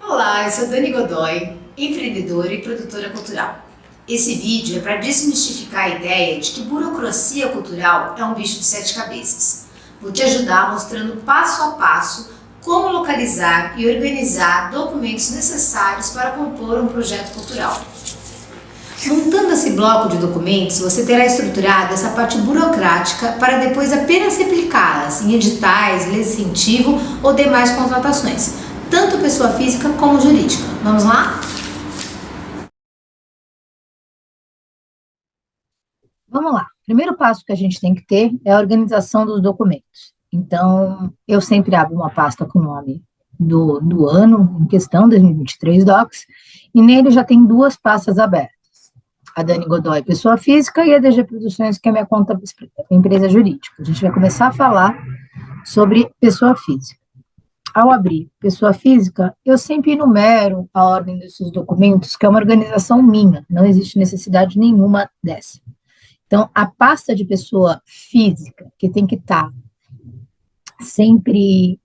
Olá, eu sou Dani Godoy, empreendedora e produtora cultural. Esse vídeo é para desmistificar a ideia de que burocracia cultural é um bicho de sete cabeças. Vou te ajudar mostrando passo a passo como localizar e organizar documentos necessários para compor um projeto cultural. Montando esse bloco de documentos, você terá estruturado essa parte burocrática para depois apenas replicá-las em editais, leis de incentivo ou demais contratações, tanto pessoa física como jurídica. Vamos lá? Vamos lá. O primeiro passo que a gente tem que ter é a organização dos documentos. Então, eu sempre abro uma pasta com o nome do ano em questão, 2023 Docs, e nele já tem duas pastas abertas. A Dani Godoy, pessoa física, e a DG Produções, que é a minha conta empresa jurídica. A gente vai começar a falar sobre pessoa física. Ao abrir pessoa física, eu sempre enumero a ordem desses documentos, que é uma organização minha, não existe necessidade nenhuma dessa. Então, a pasta de pessoa física, que tem que estar sempre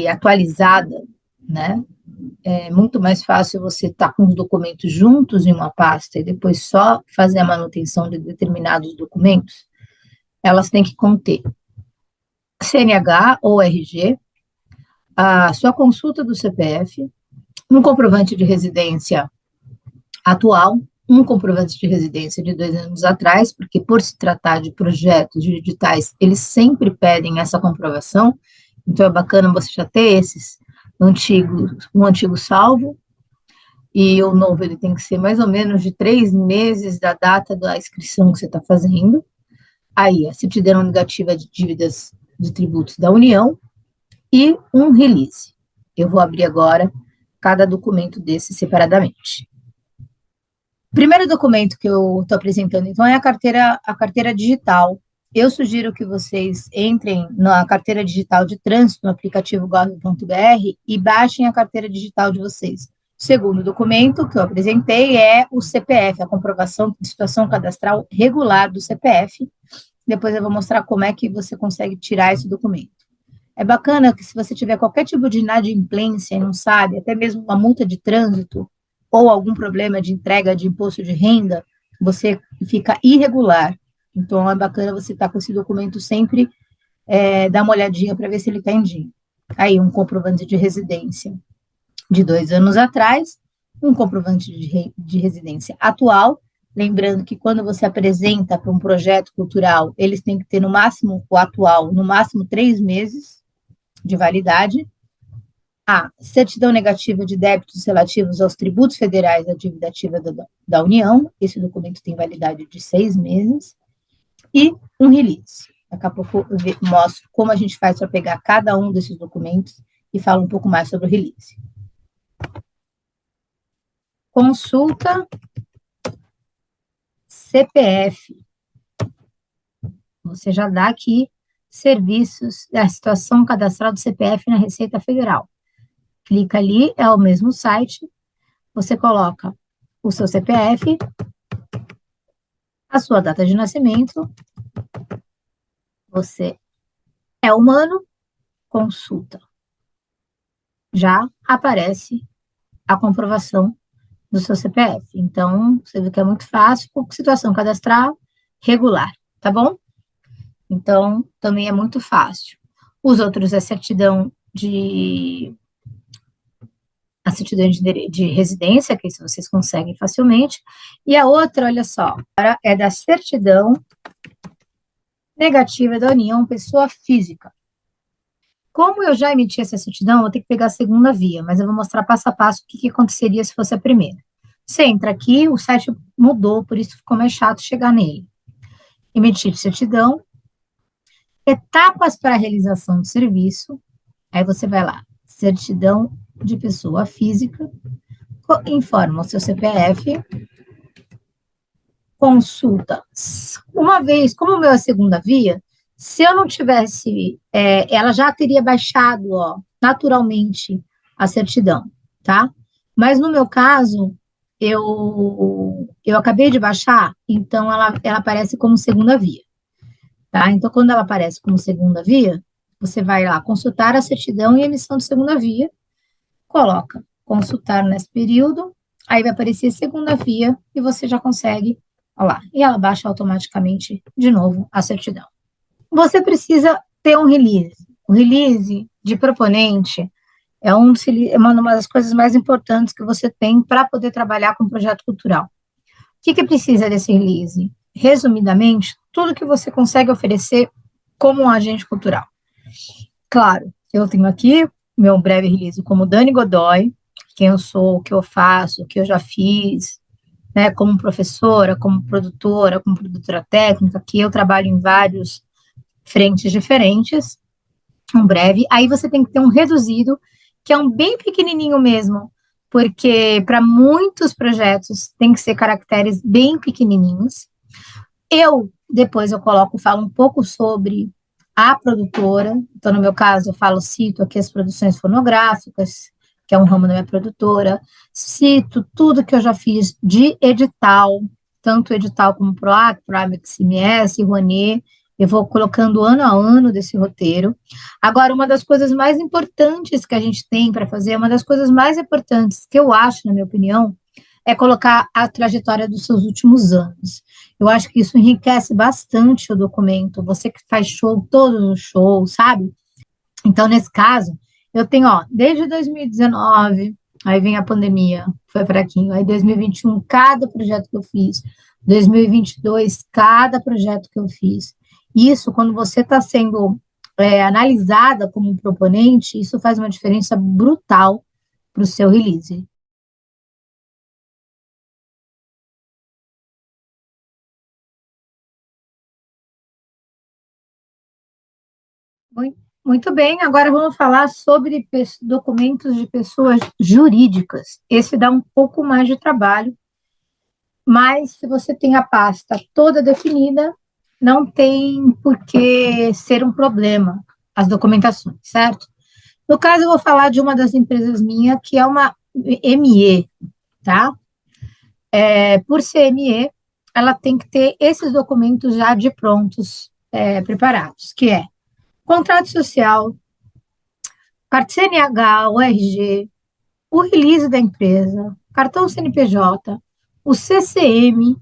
atualizada, né? É muito mais fácil você estar com os documentos juntos em uma pasta e depois só fazer a manutenção de determinados documentos. Elas têm que conter CNH ou RG, a sua consulta do CPF, um comprovante de residência atual, um comprovante de residência de 2 anos atrás, porque por se tratar de projetos de editais, eles sempre pedem essa comprovação, então é bacana você já ter esses um antigo salvo, e o novo ele tem que ser mais ou menos de 3 meses da data da inscrição que você está fazendo. Aí, a certidão negativa de dívidas de tributos da União e um release. Eu vou abrir agora cada documento desse separadamente. O primeiro documento que eu estou apresentando, então, é a carteira digital. Eu sugiro que vocês entrem na carteira digital de trânsito no aplicativo gov.br e baixem a carteira digital de vocês. O segundo documento que eu apresentei é o CPF, a comprovação de situação cadastral regular do CPF. Depois eu vou mostrar como é que você consegue tirar esse documento. É bacana que se você tiver qualquer tipo de inadimplência e não sabe, até mesmo uma multa de trânsito ou algum problema de entrega de imposto de renda, você fica irregular. Então, é bacana você estar com esse documento sempre, dar uma olhadinha para ver se ele está em dia. Aí, um comprovante de residência de 2 anos atrás, um comprovante de residência atual, lembrando que quando você apresenta para um projeto cultural, eles têm que ter no máximo, o atual, no máximo 3 meses de validade, a certidão negativa de débitos relativos aos tributos federais da dívida ativa da União, esse documento tem validade de 6 meses, e um release. Daqui a pouco eu mostro como a gente faz para pegar cada um desses documentos e falo um pouco mais sobre o release. Consulta CPF. Você já dá aqui serviços da situação cadastral do CPF na Receita Federal. Clica ali, é o mesmo site, você coloca o seu CPF, a sua data de nascimento, você é humano, consulta. Já aparece a comprovação do seu CPF. Então, você vê que é muito fácil, situação cadastral regular, tá bom? Então, também é muito fácil. Os outros é a certidão de residência, que isso vocês conseguem facilmente, e a outra, olha só, é da certidão negativa da União pessoa física. Como eu já emiti essa certidão, eu vou ter que pegar a segunda via, mas eu vou mostrar passo a passo o que aconteceria se fosse a primeira. Você entra aqui, o site mudou, por isso ficou mais chato chegar nele. Emitir certidão, etapas para a realização do serviço, aí você vai lá, certidão de pessoa física, informa o seu CPF, consulta. Uma vez, como o meu é a segunda via, se eu não tivesse, ela já teria baixado, ó, naturalmente a certidão, tá? Mas no meu caso, eu acabei de baixar, então ela aparece como segunda via, tá? Então, quando ela aparece como segunda via, você vai lá consultar a certidão e emissão de segunda via. coloca consultar nesse período, aí vai aparecer segunda via e você já consegue, olha lá, e ela baixa automaticamente de novo a certidão. Você precisa ter um release. O release de proponente é uma das coisas mais importantes que você tem para poder trabalhar com projeto cultural. O que precisa desse release? Resumidamente, tudo que você consegue oferecer como um agente cultural. Claro, eu tenho aqui meu breve release como Dani Godoy, quem eu sou, o que eu faço, o que eu já fiz, né, como professora, como produtora técnica, que eu trabalho em vários frentes diferentes, um breve. Aí você tem que ter um reduzido, que é um bem pequenininho mesmo, porque para muitos projetos tem que ser caracteres bem pequenininhos. Depois eu falo um pouco sobre a produtora, então no meu caso cito aqui as produções fonográficas, que é um ramo da minha produtora, cito tudo que eu já fiz de edital, tanto edital como PROAC, PROAMIC, CMS, Rouanet, eu vou colocando ano a ano desse roteiro. Agora, uma das coisas mais importantes que a gente tem para fazer, uma das coisas mais importantes que eu acho, na minha opinião, é colocar a trajetória dos seus últimos anos. Eu acho que isso enriquece bastante o documento. Você que faz show, todos os shows, sabe? Então, nesse caso, eu tenho, desde 2019, aí vem a pandemia, foi fraquinho, aí 2021, cada projeto que eu fiz, 2022, cada projeto que eu fiz. Isso, quando você está sendo analisada como um proponente, isso faz uma diferença brutal para o seu release. Muito bem, agora vamos falar sobre documentos de pessoas jurídicas. Esse dá um pouco mais de trabalho, mas se você tem a pasta toda definida, não tem por que ser um problema as documentações, certo? No caso, eu vou falar de uma das empresas minha, que é uma ME, tá? Por ser ME, ela tem que ter esses documentos já de prontos, preparados, que é contrato social, carta CNH, o RG, o release da empresa, cartão CNPJ, o CCM,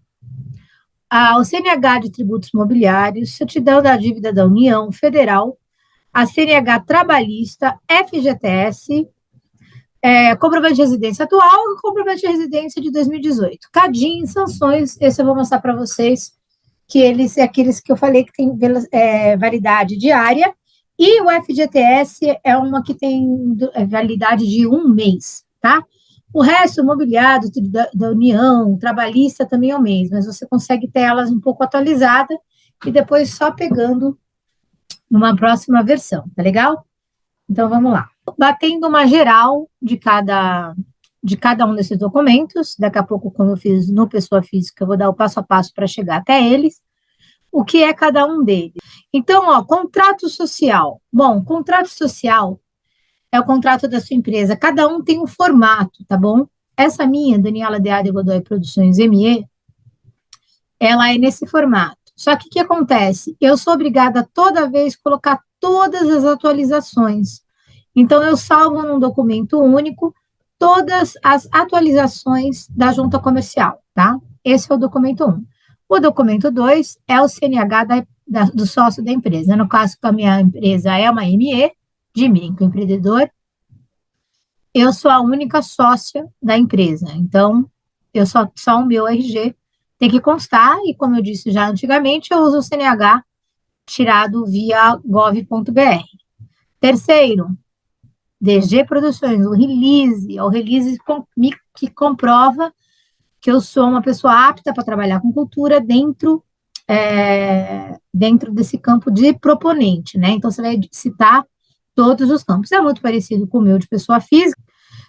o CNH de tributos mobiliários, certidão da dívida da União Federal, a CNH trabalhista, FGTS, comprovante de residência atual e comprovante de residência de 2018. CADIM, sanções, esse eu vou mostrar para vocês, que eles é aqueles que eu falei que tem validade diária, e o FGTS é uma que tem validade de 1 mês, tá? O resto, mobiliário da União, trabalhista também é 1 mês, mas você consegue ter elas um pouco atualizadas e depois só pegando numa próxima versão, tá legal? Então vamos lá. Batendo uma geral de cada um desses documentos, daqui a pouco, como eu fiz no Pessoa Física, eu vou dar o passo a passo para chegar até eles, o que é cada um deles. Então, contrato social. Bom, contrato social é o contrato da sua empresa. Cada um tem um formato, tá bom? Essa minha, Daniela Deade Godoy Produções ME, ela é nesse formato. Só que o que acontece? Eu sou obrigada toda vez a colocar todas as atualizações. Então, eu salvo num documento único todas as atualizações da junta comercial, tá? Esse é o documento 1. O documento 2 é o CNH do sócio da empresa. No caso, que a minha empresa é uma ME, de microempreendedor, eu sou a única sócia da empresa. Então, eu só o meu RG tem que constar, e como eu disse já antigamente, eu uso o CNH tirado via gov.br. Terceiro, DG Produções, o release que comprova que eu sou uma pessoa apta para trabalhar com cultura dentro desse campo de proponente, né? Então, você vai citar todos os campos. É muito parecido com o meu de pessoa física.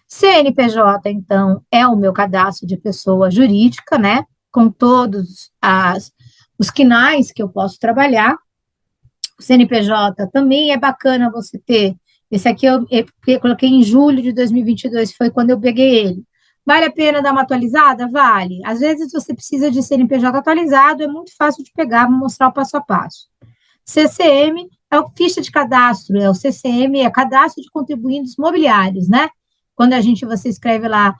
CNPJ, então, é o meu cadastro de pessoa jurídica, né? Com todos os quinais que eu posso trabalhar. O CNPJ também é bacana você ter. Esse aqui eu coloquei em julho de 2022, foi quando eu peguei ele. Vale a pena dar uma atualizada? Vale. Às vezes você precisa de CNPJ atualizado, é muito fácil de pegar, vou mostrar o passo a passo. CCM é o ficha de cadastro, o CCM é cadastro de contribuintes mobiliários, né? quando você escreve lá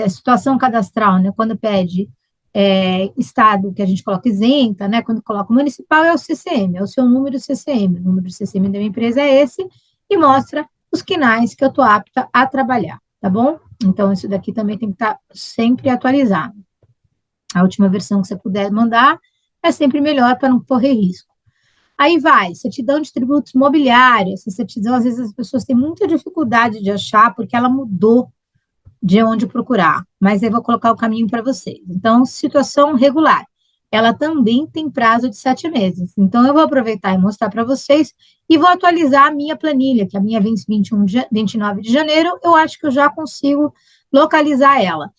situação cadastral, né? Quando pede estado, que a gente coloca isenta, né? Quando coloca municipal é o CCM, é o seu número CCM. O número do CCM da minha empresa é esse, e mostra os quinais que eu estou apta a trabalhar, tá bom? Então, isso daqui também tem que estar sempre atualizado. A última versão que você puder mandar é sempre melhor para não correr risco. Aí vai, certidão de tributos mobiliários. Essa certidão, às vezes, as pessoas têm muita dificuldade de achar, porque ela mudou de onde procurar, mas eu vou colocar o caminho para vocês. Então, situação regular, ela também tem prazo de 7 meses. Então, eu vou aproveitar e mostrar para vocês e vou atualizar a minha planilha, que a minha vence 29 de janeiro, eu acho que eu já consigo localizar ela.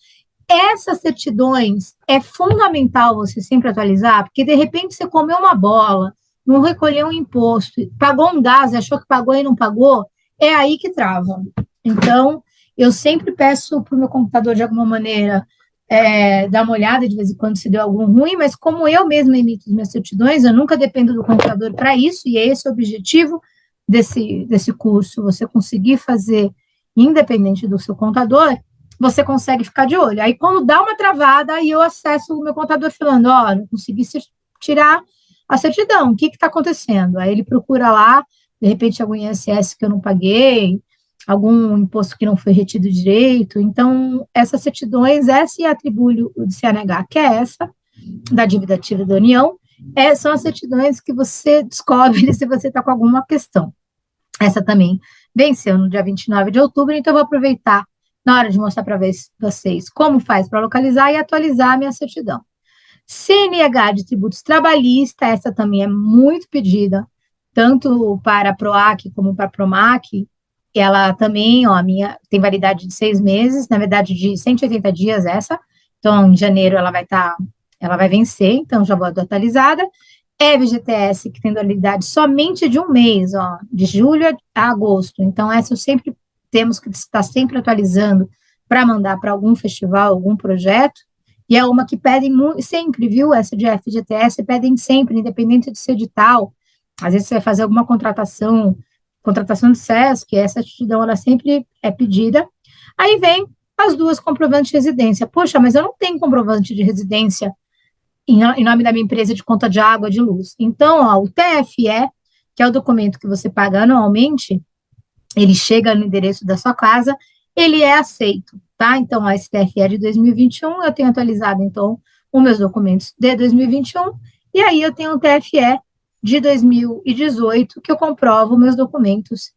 Essas certidões é fundamental você sempre atualizar, porque de repente você comeu uma bola, não recolheu um imposto, pagou um gás, achou que pagou e não pagou, é aí que trava. Então, eu sempre peço para o meu computador, de alguma maneira, dar uma olhada de vez em quando se deu algum ruim, mas como eu mesma emito as minhas certidões, eu nunca dependo do computador para isso, e é esse o objetivo desse curso, você conseguir fazer independente do seu contador, você consegue ficar de olho. Aí, quando dá uma travada, aí eu acesso o meu contador falando, ó, não consegui tirar a certidão, o que está acontecendo? Aí ele procura lá, de repente, algum ISS que eu não paguei, algum imposto que não foi retido direito. Então, essas certidões, essa e atribui o CNH, que é essa, da dívida ativa da União, são as certidões que você descobre se você está com alguma questão. Essa também venceu no dia 29 de outubro, então eu vou aproveitar na hora de mostrar para vocês como faz para localizar e atualizar a minha certidão. CNH de tributos trabalhista, essa também é muito pedida, tanto para a PROAC como para a PROMAC. Ela também, ó, a minha tem validade de 6 meses, na verdade de 180 dias essa. Então, em janeiro ela vai vencer, então já vou atualizada. FGTS, que tem validade somente de um mês, ó, de julho a agosto. Então, essa eu sempre temos que estar sempre atualizando para mandar para algum festival, algum projeto. E é uma que pedem sempre, viu? Essa de FGTS pedem sempre, independente de ser edital. Às vezes você vai fazer alguma contratação de SESC, essa certidão ela sempre é pedida. Aí vem as duas comprovantes de residência. Poxa, mas eu não tenho comprovante de residência em nome da minha empresa de conta de água, de luz. Então, ó, o TFE, que é o documento que você paga anualmente, ele chega no endereço da sua casa, ele é aceito, tá? Então, a STFE é de 2021, eu tenho atualizado, então, os meus documentos de 2021, e aí eu tenho o TFE de 2018, que eu comprovo meus documentos,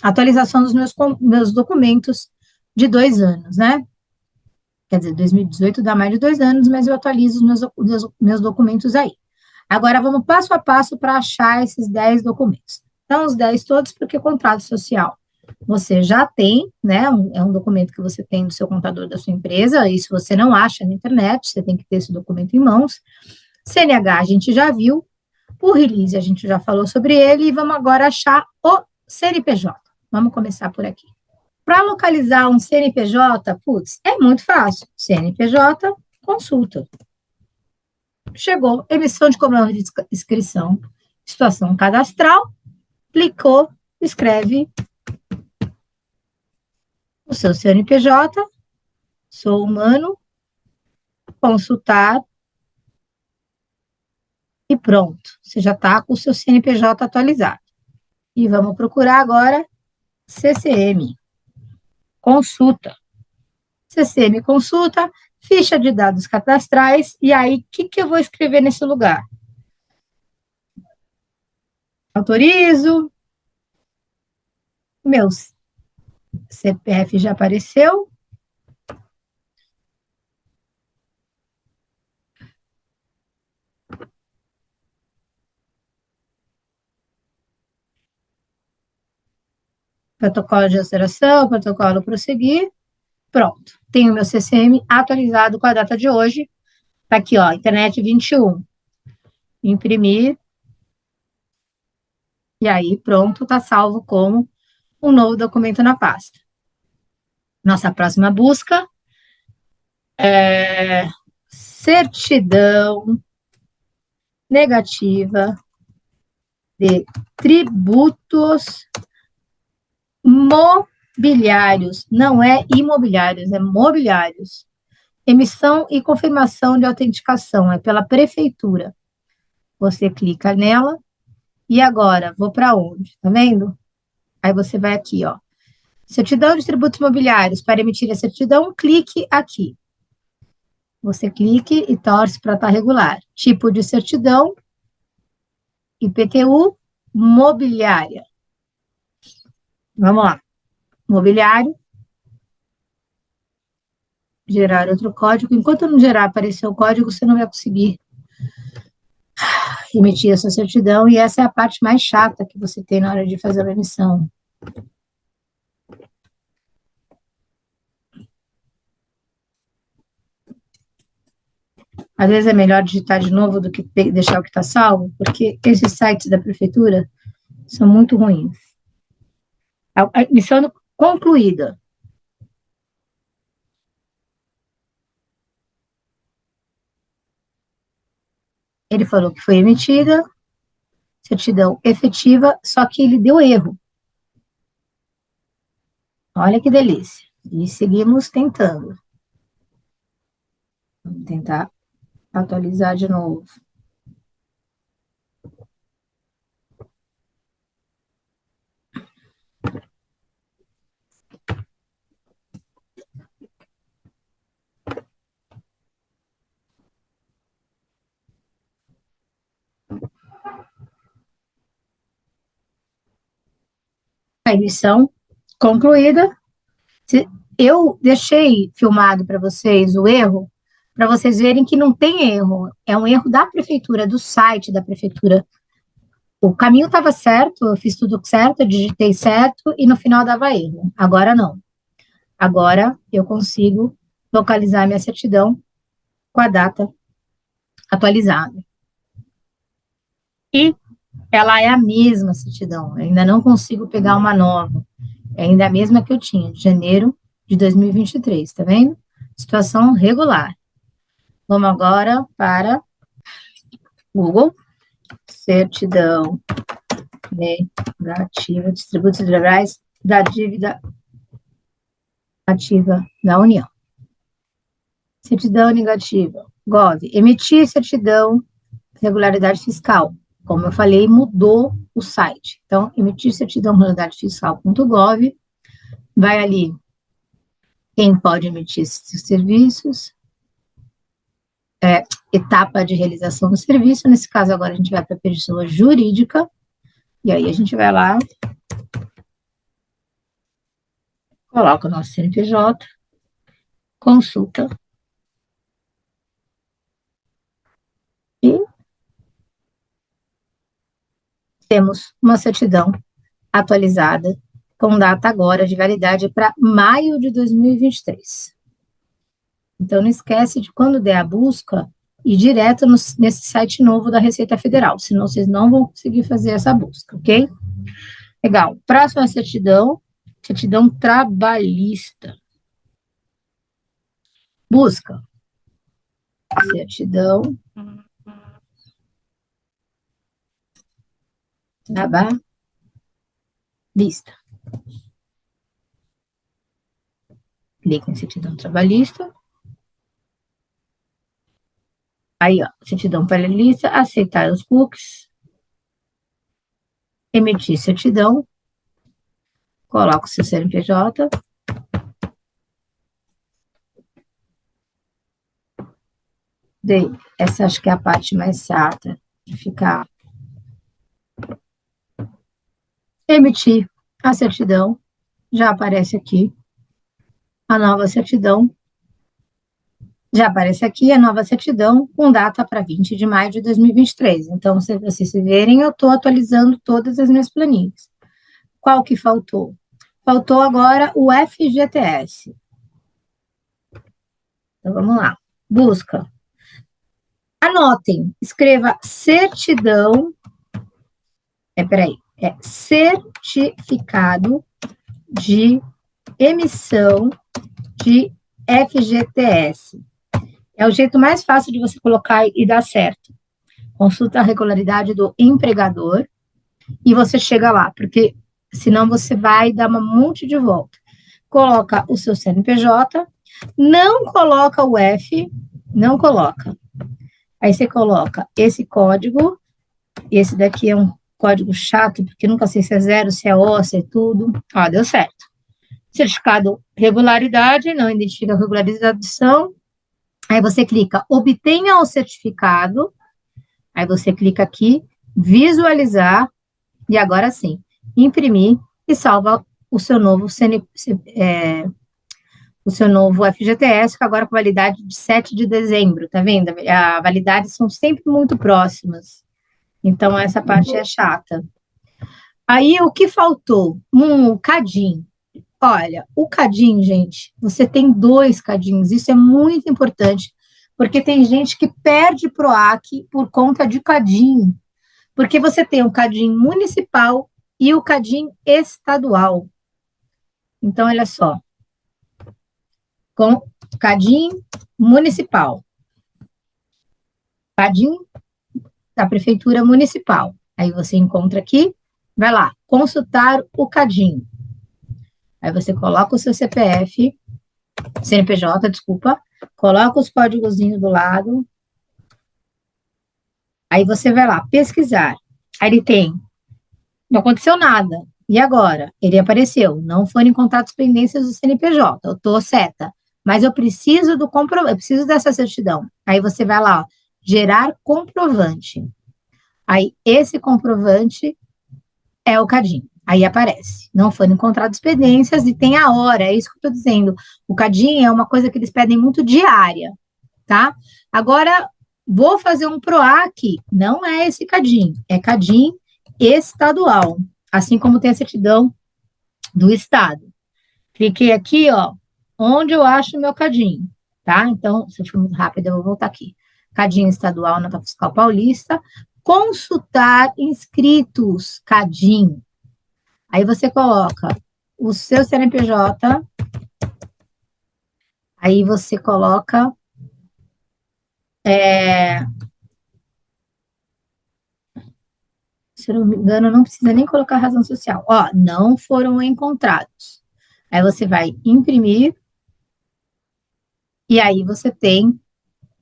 atualização dos meus documentos de 2 anos, né? Quer dizer, 2018 dá mais de 2 anos, mas eu atualizo os meus documentos aí. Agora, vamos passo a passo para achar esses 10 documentos. Então, os 10 todos, porque contrato social você já tem, né? É um documento que você tem no seu contador da sua empresa, e se você não acha na internet, você tem que ter esse documento em mãos. CNH a gente já viu, o release a gente já falou sobre ele, e vamos agora achar o CNPJ. Vamos começar por aqui. Para localizar um CNPJ, putz, é muito fácil. CNPJ, consulta. Chegou, emissão de comprovante de inscrição, situação cadastral, clicou, escreve o seu CNPJ, sou humano, consultar e pronto. Você já está com o seu CNPJ atualizado. E vamos procurar agora CCM. Consulta. CCM consulta, ficha de dados cadastrais, e aí, o que eu vou escrever nesse lugar? Autorizo, meu CPF já apareceu, protocolo de aceleração, protocolo prosseguir, pronto. Tenho meu CCM atualizado com a data de hoje, tá aqui, ó, internet 21. Imprimir, e aí pronto, tá salvo como um novo documento na pasta. Nossa próxima busca é certidão negativa de tributos Mobiliários, não é imobiliários, é mobiliários. Emissão e confirmação de autenticação, é pela prefeitura. Você clica nela e agora, vou para onde? Tá vendo? Aí você vai aqui, ó. Certidão de tributos imobiliários. Para emitir a certidão, clique aqui. Você clique e torce para estar regular. Tipo de certidão, IPTU, mobiliária. Vamos lá. Mobiliário. Gerar outro código. Enquanto não gerar, aparecer o código, você não vai conseguir emitir essa certidão. E essa é a parte mais chata que você tem na hora de fazer a emissão. Às vezes é melhor digitar de novo do que deixar o que está salvo, porque esses sites da prefeitura são muito ruins. A emissão concluída. Ele falou que foi emitida, certidão efetiva, só que ele deu erro. Olha que delícia. E seguimos tentando. Vamos tentar atualizar de novo. A emissão concluída. Eu deixei filmado para vocês o erro, para vocês verem que não tem erro. É um erro da prefeitura, do site da prefeitura. O caminho estava certo, eu fiz tudo certo, eu digitei certo e no final dava erro. Agora não. Agora eu consigo localizar minha certidão com a data atualizada. E ela é a mesma certidão, eu ainda não consigo pegar uma nova. É ainda a mesma que eu tinha, de janeiro de 2023, tá vendo? Situação regular. Vamos agora para Google, certidão negativa de tributos federais da dívida ativa da União. Certidão negativa, Gov, emitir certidão regularidade fiscal. Como eu falei, mudou o site. Então, emitir certidão regularidade fiscal.gov, vai ali quem pode emitir esses serviços, etapa de realização do serviço, nesse caso agora a gente vai para a pessoa jurídica, e aí a gente vai lá, coloca o nosso CNPJ, consulta, e temos uma certidão atualizada, com data agora de validade para maio de 2023. Então, não esquece de quando der a busca, ir direto nesse site novo da Receita Federal, senão vocês não vão conseguir fazer essa busca, ok? Legal. Próxima certidão, certidão trabalhista. Busca. Certidão trabalhista. Clica em certidão trabalhista. Aí, ó, certidão trabalhista, aceitar os cookies. Emitir certidão. Coloca o seu CNPJ. Essa acho que é a parte mais chata de ficar. Emitir a certidão. Já aparece aqui a nova certidão. Já aparece aqui a nova certidão com data para 20 de maio de 2023. Então, se vocês verem, eu estou atualizando todas as minhas planilhas. Qual que faltou? Faltou agora o FGTS. Então, vamos lá. Busca. Anotem, escreva certidão. Peraí. É certificado de emissão de FGTS. É o jeito mais fácil de você colocar e dar certo. Consulta a regularidade do empregador e você chega lá, porque senão você vai dar um monte de volta. Coloca o seu CNPJ, não coloca o F, não coloca. Aí você coloca esse código, esse daqui é um código chato, porque nunca sei se é zero, se é O, se é tudo. Ó, deu certo. Certificado regularidade, não identifica regularização. Aí você clica, obtenha o certificado. Aí você clica aqui, visualizar, e agora sim, imprimir e salva o seu novo o seu novo FGTS, que agora com validade de 7 de dezembro, tá vendo? A validade são sempre muito próximas. Então, essa parte é chata. Aí, o que faltou? O CADIM. Olha, o CADIM, gente, você tem 2 CADIMs, isso é muito importante, porque tem gente que perde PROAC por conta de CADIM, porque você tem o CADIM municipal e o CADIM estadual. Então, olha só, com CADIM municipal, CADIM da Prefeitura Municipal. Aí você encontra aqui, vai lá, consultar o CADIM. Aí você coloca o seu CPF, CNPJ, desculpa, coloca os códigozinhos do lado. Aí você vai lá, pesquisar. Aí ele tem, não aconteceu nada. E agora? Ele apareceu, não foram encontradas pendências do CNPJ, eu tô seta. Mas eu preciso do comprovante, eu preciso dessa certidão. Aí você vai lá, ó, gerar comprovante. Aí esse comprovante é o CADIM. Aí aparece. Não foram encontradas pendências e tem a hora, é isso que eu estou dizendo. O CADIM é uma coisa que eles pedem muito diária, tá? Agora, vou fazer um PROAC, não é esse CADIM, é CADIM estadual, assim como tem a certidão do Estado. Cliquei aqui, ó, onde eu acho o meu CADIM, tá? Então, se eu for muito rápido, eu vou voltar aqui. CADIM estadual, nota fiscal paulista, consultar inscritos, CADIM. Aí você coloca o seu CNPJ, aí você coloca se eu não me engano, não precisa nem colocar razão social. Ó, não foram encontrados. Aí você vai imprimir, e aí você tem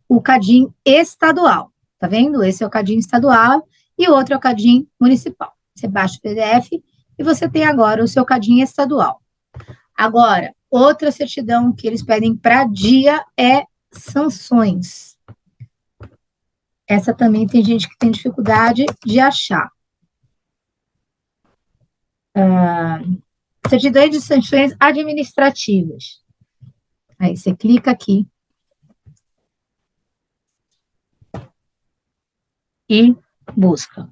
o CADIM estadual, tá vendo? Esse é o CADIM estadual e o outro é o CADIM municipal. Você baixa o PDF e você tem agora o seu CADIM estadual. Agora, outra certidão que eles pedem para dia é sanções. Essa também tem gente que tem dificuldade de achar. Certidão de sanções administrativas. Aí você clica aqui e busca.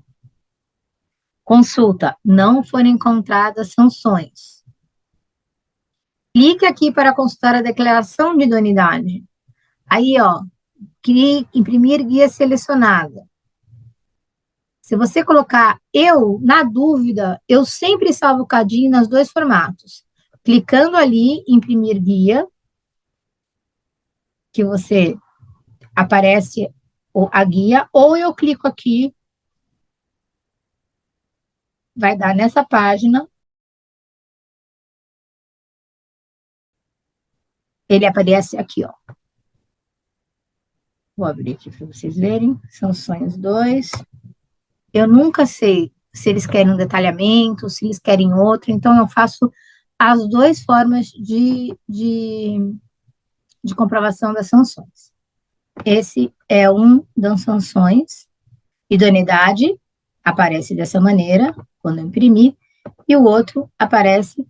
Consulta, não foram encontradas sanções. Clique aqui para consultar a declaração de idoneidade. Aí, ó, imprimir guia selecionada. Se você colocar eu, na dúvida, eu sempre salvo o CADIM nos 2 formatos. Clicando ali, imprimir guia, que você aparece a guia, ou eu clico aqui, vai dar nessa página, ele aparece aqui, ó. Vou abrir aqui para vocês verem, sanções 2. Eu nunca sei se eles querem um detalhamento, se eles querem outro, então eu faço as 2 formas de comprovação das sanções. Esse é um das sanções, idoneidade, aparece dessa maneira, quando eu imprimir, e o outro aparece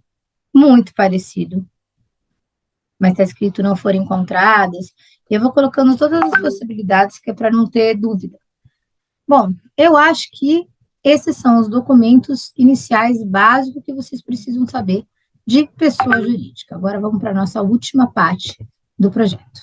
muito parecido, mas está escrito não foram encontradas, e eu vou colocando todas as possibilidades, que é para não ter dúvida. Bom, eu acho que esses são os documentos iniciais básicos que vocês precisam saber de pessoa jurídica. Agora vamos para a nossa última parte do projeto.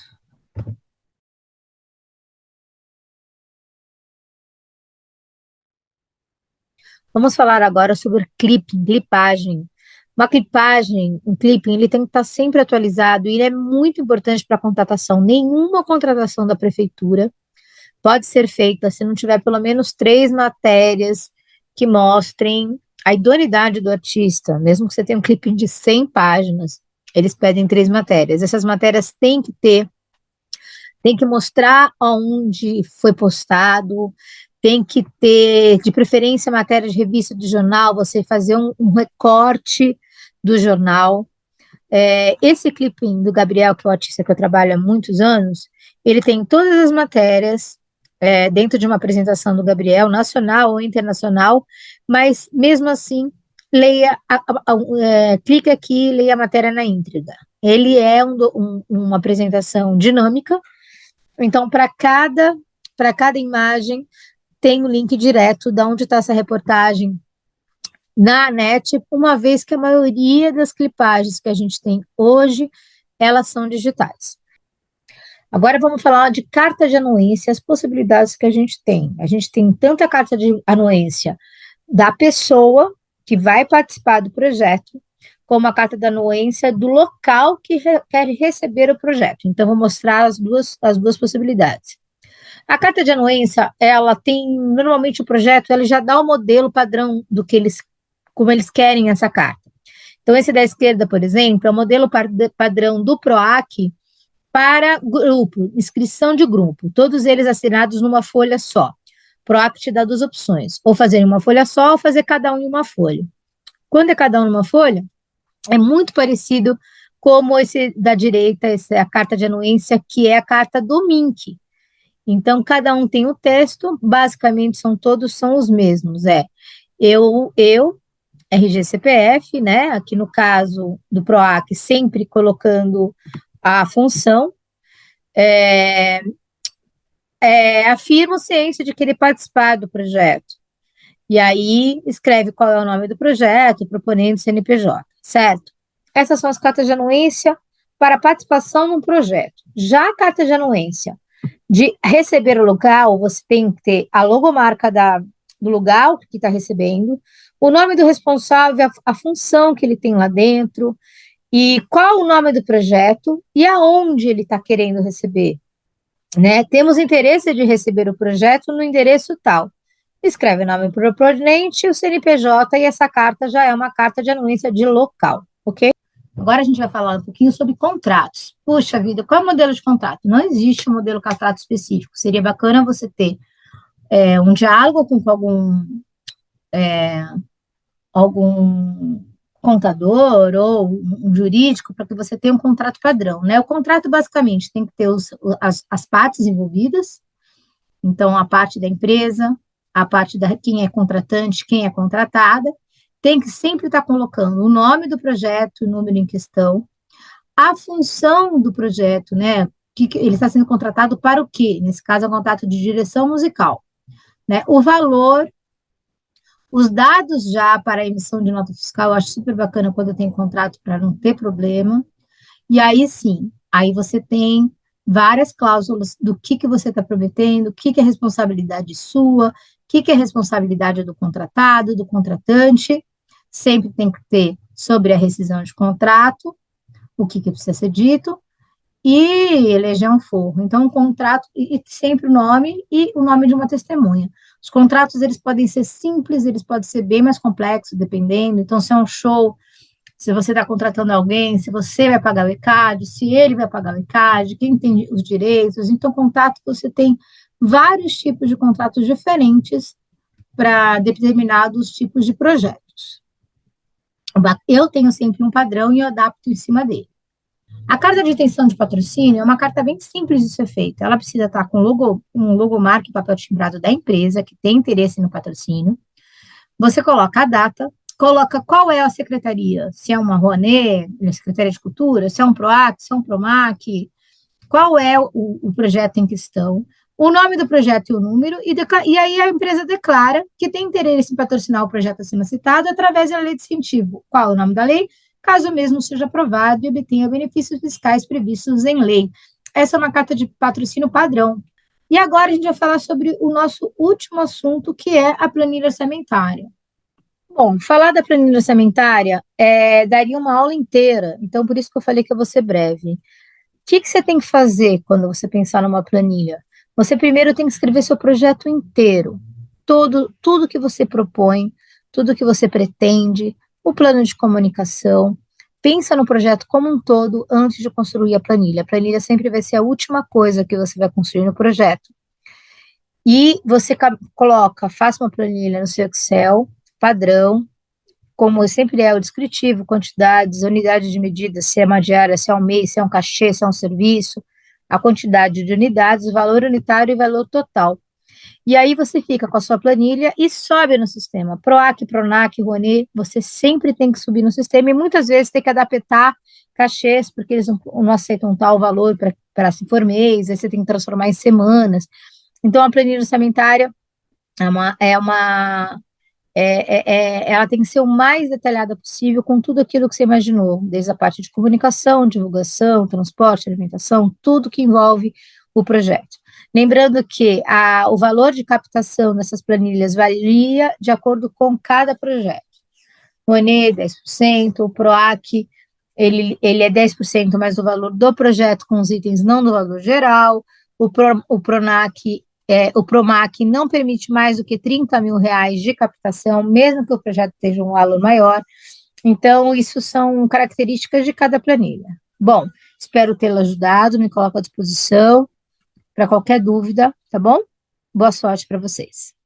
Vamos falar agora sobre clipagem. Uma clipagem, um clipping, ele tem que estar sempre atualizado e ele é muito importante para a contratação. Nenhuma contratação da prefeitura pode ser feita se não tiver pelo menos 3 matérias que mostrem a idoneidade do artista, mesmo que você tenha um clipe de 100 páginas, eles pedem 3 matérias. Essas matérias tem que mostrar onde foi postado, tem que ter, de preferência, matéria de revista de jornal, você fazer um recorte do jornal. Esse clipping do Gabriel, que é o artista que eu trabalho há muitos anos, ele tem todas as matérias dentro de uma apresentação do Gabriel, nacional ou internacional, mas mesmo assim, leia, clique aqui e leia a matéria na íntegra. Ele é uma apresentação dinâmica, então para cada imagem tem o link direto de onde está essa reportagem na net, uma vez que a maioria das clipagens que a gente tem hoje, elas são digitais. Agora vamos falar de carta de anuência, as possibilidades que a gente tem. A gente tem tanto a carta de anuência da pessoa que vai participar do projeto, como a carta de anuência do local que quer receber o projeto. Então, vou mostrar as duas possibilidades. A carta de anuência, ela tem, normalmente o projeto, ele já dá o modelo padrão do que como eles querem essa carta. Então, esse da esquerda, por exemplo, é o modelo padrão do PROAC para grupo, inscrição de grupo, todos eles assinados numa folha só. PROAC te dá 2 opções, ou fazer em uma folha só, ou fazer cada um em uma folha. Quando é cada um numa folha, é muito parecido como esse da direita, essa é a carta de anuência, que é a carta do MINC. Então, cada um tem o texto, basicamente todos são os mesmos, eu, RG CPF, né, aqui no caso do PROAC, sempre colocando a função, afirma ciência de querer participar do projeto, e aí escreve qual é o nome do projeto, proponente, CNPJ, certo? Essas são as cartas de anuência para participação no projeto. Já a carta de anuência de receber o local, você tem que ter a logomarca do lugar que está recebendo, o nome do responsável, a função que ele tem lá dentro, e qual o nome do projeto e aonde ele está querendo receber. Né? Temos interesse de receber o projeto no endereço tal. Escreve o nome do proponente, o CNPJ, e essa carta já é uma carta de anuência de local, ok? Agora a gente vai falar um pouquinho sobre contratos. Puxa vida, qual é o modelo de contrato? Não existe um modelo de contrato específico. Seria bacana você ter um diálogo com algum contador ou um jurídico para que você tenha um contrato padrão, né? O contrato, basicamente, tem que ter as partes envolvidas, então, a parte da empresa, a parte da quem é contratante, quem é contratada, tem que sempre estar colocando o nome do projeto, o número em questão, a função do projeto, né? Que ele está sendo contratado para o quê? Nesse caso, é um contrato de direção musical, né? O valor, os dados já para a emissão de nota fiscal, eu acho super bacana quando eu tenho contrato para não ter problema. E aí sim, aí você tem várias cláusulas do que você está prometendo, o que é responsabilidade sua, o que é responsabilidade do contratado, do contratante, sempre tem que ter sobre a rescisão de contrato, o que precisa ser dito, e eleger um forro. Então, um contrato, e sempre o nome e o nome de uma testemunha. Os contratos, eles podem ser simples, eles podem ser bem mais complexos, dependendo. Então, se é um show, se você está contratando alguém, se você vai pagar o ECAD, se ele vai pagar o ECAD, quem tem os direitos. Então, contrato, você tem vários tipos de contratos diferentes para determinados tipos de projetos. Eu tenho sempre um padrão e eu adapto em cima dele. A carta de intenção de patrocínio é uma carta bem simples de ser feita. Ela precisa estar com um logomarca e papel timbrado da empresa que tem interesse no patrocínio. Você coloca a data, coloca qual é a secretaria, se é uma Rouanet, a Secretaria de Cultura, se é um PROAC, se é um PROMAC, qual é o projeto em questão, o nome do projeto e o número, e aí a empresa declara que tem interesse em patrocinar o projeto acima citado através da lei de incentivo. Qual é o nome da lei? Caso mesmo seja aprovado e obtenha benefícios fiscais previstos em lei. Essa é uma carta de patrocínio padrão. E agora a gente vai falar sobre o nosso último assunto, que é a planilha orçamentária. Bom, falar da planilha orçamentária daria uma aula inteira, então por isso que eu falei que eu vou ser breve. O que você tem que fazer quando você pensar numa planilha? Você primeiro tem que escrever seu projeto inteiro, tudo que você propõe, tudo que você pretende, o plano de comunicação. Pensa no projeto como um todo antes de construir a planilha. A planilha sempre vai ser a última coisa que você vai construir no projeto. E você coloca, faça uma planilha no seu Excel, padrão, como sempre é o descritivo, quantidades, unidade de medida, se é uma diária, se é um mês, se é um cachê, se é um serviço, a quantidade de unidades, o valor unitário e o valor total. E aí você fica com a sua planilha e sobe no sistema. PROAC, PRONAC, Rouanet, você sempre tem que subir no sistema e muitas vezes tem que adaptar cachês, porque eles não aceitam tal valor para se for mês, aí você tem que transformar em semanas. Então, a planilha orçamentária ela tem que ser o mais detalhada possível com tudo aquilo que você imaginou, desde a parte de comunicação, divulgação, transporte, alimentação, tudo que envolve o projeto. Lembrando que o valor de captação dessas planilhas varia de acordo com cada projeto. O Rouanet, 10%, o PROAC, ele é 10% mais do valor do projeto com os itens, não do valor geral. O PRONAC o PROMAC não permite mais do que 30 mil reais de captação, mesmo que o projeto esteja um valor maior. Então, isso são características de cada planilha. Bom, espero tê-lo ajudado, me coloco à disposição para qualquer dúvida, tá bom? Boa sorte para vocês.